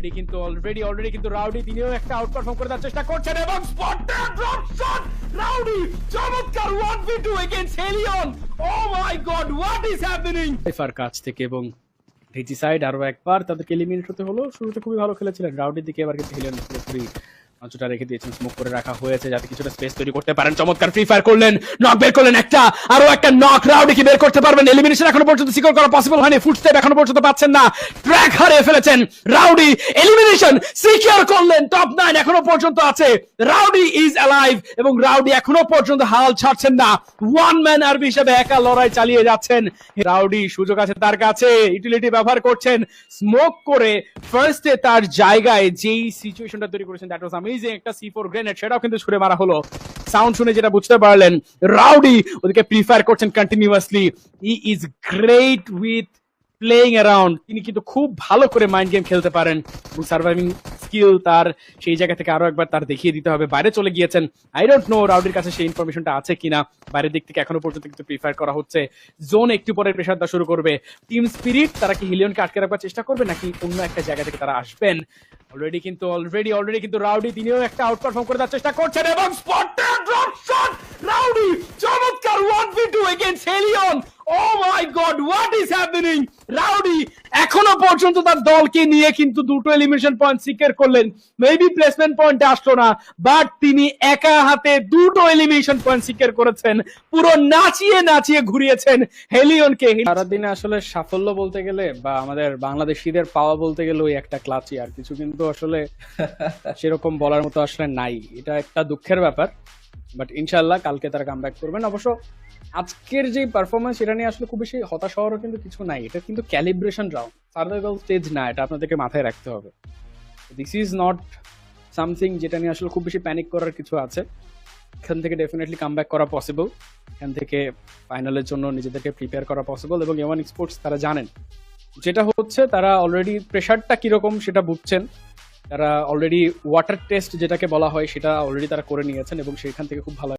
Already কিন্তু rowdy তিনিও একটা আউট পারফর্ম করে দেওয়ার চেষ্টা করছেন এবং স্পটেড ড্রপ শট রাউডি চমৎকার 1v2 against Hellion. Oh my god, what is happening FR কাছ থেকে। এবং ভিজি সাইড আরো একবার তাদেরকে এলিমিনেট হতে হলো। শুরুতে খুবই ভালো খেলেছিলেন রাউডির দিকে, এবার কিন্তু হেলিয়ন পুরোপুরি নজরটা রেখে দিয়েছেন, স্মোক করে রাখা হয়েছে যাতে কিছুটা স্পেস তৈরি করতে পারেন। চমৎকার ফ্রি ফায়ার করলেন, নক বের করলেন একটা, আরো একটা নক রাউডি কি বের করতে পারবেন? এলিমিনেশন এখনো পর্যন্ত সিকিউর করা পসিবল হয়নি, ফুটস্টেপ এখনো পর্যন্ত পাচ্ছেন না, ট্র্যাক হারিয়ে ফেলেছেন রাউডি। এলিমিনেশন সিকিউর করলেন, টপ 9 এখনো পর্যন্ত আছে। রাউডি ইজ অ্যালাইভ এবং রাউডি এখনো পর্যন্ত হাল ছাড়ছেন না, ওয়ান ম্যান আর্মি হিসেবে একা লড়াই চালিয়ে যাচ্ছেন রাউডি। সুযোগ আছে তার কাছে, ইউটিলিটি ব্যবহার করছেন, স্মোক করে ফার্স্টে তার জায়গায় যেই সিচুয়েশনটা তৈরি করেছেন দ্যাট ওয়াজ অ্যামেজিং। একটা C4 গ্রেনেড সেটাও কিন্তু ছুড়ে মারা হলো। সাউন্ড শুনে যেটা বুঝতে পারলেন, রাউডি ওদিকে প্রিফার করছেন continuously. He is great with playing around, তিনি কিন্তু খুব ভালো করে মাইন্ড গেম খেলতে পারেন এবং সার্ভাইভিং স্কিল তার সেই জায়গা থেকে আরো একবার তার দেখিয়ে দিতে হবে। বাইরে চলে গিয়েছেন, আই ডোন্ট নো রাউডির কাছে সেই ইনফরমেশনটা আছে কিনা। বাইরের দিক থেকে এখনো পর্যন্ত কিন্তু প্রিফার করা হচ্ছে। জোন একটু পরে প্রেসার দেওয়া শুরু করবে। টিম স্পিরিট তারা কি হিলিয়নকে আটকে রাখবার চেষ্টা করবে নাকি অন্য একটা জায়গা থেকে তারা আসবেন? অলরেডি কিন্তু রাউডি তিনিও একটা আউট পারফর্ম করে দেওয়ার চেষ্টা করছেন এবং স্পটেড ড্রপ শট রাউডি চমৎকার 1v2 against Hellion. Oh my god, what is happening? Rowdy এখনো পর্যন্ত তার দলকে নিয়ে কিন্তু দুটো এলিমিনেশন পয়েন্ট সিকিউর করলেন। মেবি প্লেসমেন্ট পয়েন্টে আসলো না, বাট তিনি একা হাতে দুটো এলিমিনেশন পয়েন্ট সিকিউর করেছেন, পুরো নাচিয়ে ঘুরিয়েছেন হেলিয়নকে। সারাদিনে আসলে সাফল্য বলতে গেলে বা আমাদের বাংলাদেশিদের পাওয়া বলতে গেলে ওই একটা ক্লাচই, আর কিছু কিন্তু আসলে সেরকম বলার মতো আসলে নাই। এটা একটা দুঃখের ব্যাপার, বাট ইনশাল্লাহ কালকে তারা কামব্যাক করবেন। অবশ্য আজকের যে পারফরমেন্স সেটা নিয়ে আসলে খুব বেশি হতাশ হওয়ারও কিন্তু কিছু নাই। এটা কিন্তু ক্যালিব্রেশন রাউন্ড, সার্ভাইভাল স্টেজ না, এটা আপনাদেরকে মাথায় রাখতে হবে। দিস ইজ নট সামথিং যেটা নিয়ে আসলে খুব বেশি প্যানিক করার কিছু আছে। এখান থেকে ডেফিনেটলি কামব্যাক করা পসিবল, এখান থেকে ফাইনালের জন্য নিজেদেরকে প্রিপেয়ার করা পসিবল। এবং এমন স্পোর্টস তারা জানেন যেটা হচ্ছে, তারা অলরেডি প্রেশারটা কিরকম সেটা বুঝছেন। তারা অলরেডি ওয়াটার টেস্ট যেটাকে বলা হয় সেটা অলরেডি তারা করে নিয়েছেন এবং সেখান থেকে খুব ভালো